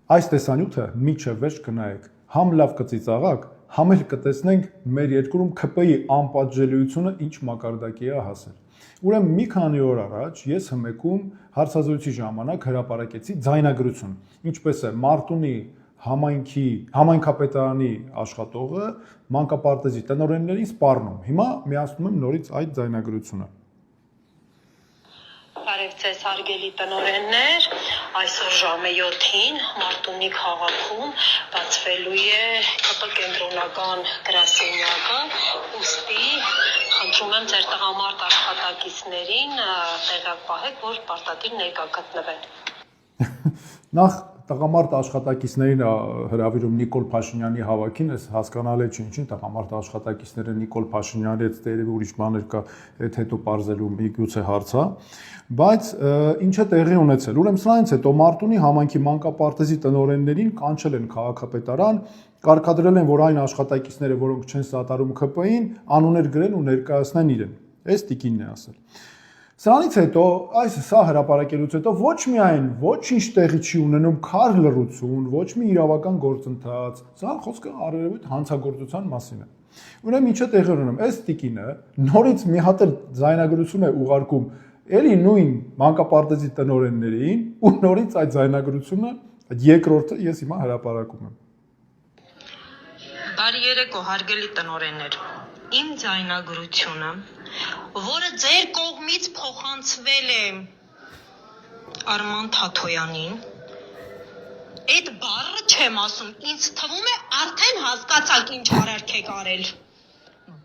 Այս տեսանյութը միջև վերջ կնայեք, համ լավ կծիծաղակ, համ էլ կտեսնենք մեր երկրում ՔՊ-ի անպատժելիությունը ինչ մակարդակի է հասել։ Ուրեմն մի քանի օր առաջ ես հմեկում հարցազրույցի ժամանակ հրապարակեցի ձայնագրություն, ինչպես է Մարտունի համայնքապետարանի աշխատողը մանկապարտեզի տնօրեններին սպառնում։ Հիմա միացնում եմ նորից այդ ձայնագրությունը։ Բարև ձեզ հարգելի տնօրեններ, այսօր ժամը 7-ին Մարտունի քաղաքում բացվելու է ԿՊ կենտրոնական գրասենյակը, ուստի խնդրում եմ ձեր տղամարդ աշխատակիցներին տեղյակ պահեք, որ պարտադիր ներկա գտնվեն։ Նախ տղամարդ աշխատակիցներին հրավիրում Նիկոլ Փաշինյանի հավաքին, ես հասկանալի չի ինչին տղամարդ աշխատակիցները Նիկոլ Փաշինյանի հետ տերևի ուրիշ բաներ կա, այդ հետո պարզելու միգուցե հարց է, բայց ինչ է տեղի ունեցել։ Ուրեմն սրանից հետո Մարտունի համայնքի մանկապարտեզի տնօրեններին կանչել են քաղաքապետարան, կարգադրել են, որ այն աշխատակիցները, որոնք չեն սատարում ՔՊ-ին, անուններ գրեն ու ներկայացնեն իրեն։ Այս տիկինն է ասել։ Սրանից հետո, սա հրապարակելուց հետո ոչ միայն ոչինչ տեղի չի ունենում քար լռություն, ոչ մի իրավական գործընթաց, սա խոսքը առերևույթ հանցագործության մասին է։ Ուրեմն ինչ է տեղի ունենում, այս տիկինը նորից մի հատ էլ ձայնագրություն է ուղարկում էլի նույն մանկապարտեզի տնօրեններին ու նորից այդ ձայնագրությունը երկրորդը ես հիմա հրապարակում եմ։ Բարի երեկո, հարգելի տնօրեններ։ Իմ ձայնագրությունը, որը ձեր կողմից փոխանցվել է Արման Թաթոյանին, այդ բառը չեմ ասում, ինձ թվում է արդեն հասկացաք ինչ արարք եք արել։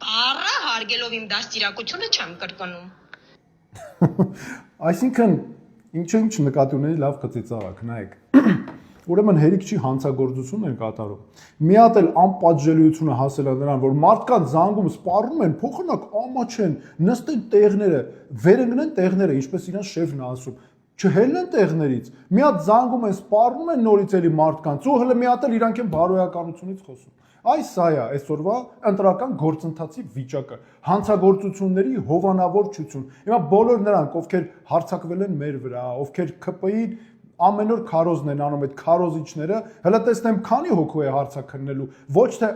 Բառը հարգելով իմ դաստիարակությունը չեմ կրկնում։ Այսինքն, ինչ նկատի ունենի լավ կծիծաղակ, նայեք։ Ուրեմն հերիք չի հանցագործություն են կատարում։ Մի հատ էլ անպատժելիությունը հասել է նրան, որ մարդկանց զանգում սպառնում են, փոխանակ ամաչեն, նստեն տեղները, վեր ընկնեն տեղները, ինչպես իրանց շեֆն է ասում, չհելնեն տեղներից։ Մի հատ զանգում են, սպառնում են նորից էլի մարդկանց, ու հələ մի հատ էլ իրանք են բարոյականությունից խոսում։ Այս սա է այսօրվա ընտրական գործընթացի վիճակը, հանցագործությունների հովանավորչություն։ Հիմա բոլոր նրանք, ովքեր հարձակվել են մեր վրա, ովքեր ՔՊ-ին ամեն օր քարոզն են անում, այդ քարոզիչները, հələ տեսնեմ քանի հոգու է հարցաքննելու, ոչ թե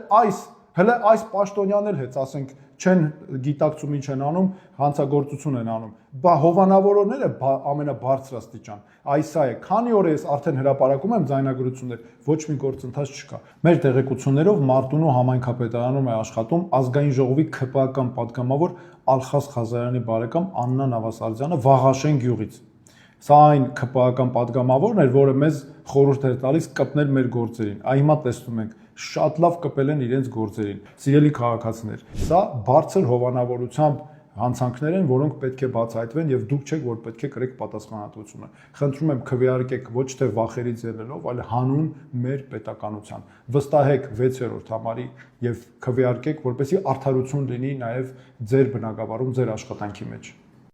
հələ այս պաշտոնյան էլ հետ, ասենք, չեն գիտակցում ինչ են անում, հանցագործություն են անում, բա հովանավորողները ամենաբարձրաստիճան, այս է, քանի օր ես արդեն հրապարակում եմ ձայնագրություններ, ոչ մի գործընթաց չկա։ Մեր տեղեկություններով Մարտունու համայնքապետարանում է աշխատում ազգային ժողովի ՔՊ-ական պատգամավոր Ալխաս Խազարյանի բարեկամ Աննա Նավասարդյանը Վաղաշեն գյուղից։ Սա այն ՔՊ-ական պատգամավորն էր, որը մեզ խորհուրդ էր տալիս կպնել մեր գործերին։ Հիմա տեսնում ենք, շատ լավ կպել են իրենց գործերին։ Սիրելի քաղաքացիներ, սա բարձր հովանավորությամբ հանցանքներ են, որոնք պետք է բացահայտվեն եւ դուք չեք, որ պետք է կրեք պատասխանատվությունը։ Խնդրում եմ քվեարկեք ոչ թե վախերից ելնելով, այլ հանուն մեր պետականության։ Վստահեք 6-րդ համարի եւ քվեարկեք, որպեսզի արդարություն լինի նաեւ ձեր բնակավարում, ձեր աշխատանքի մեջ։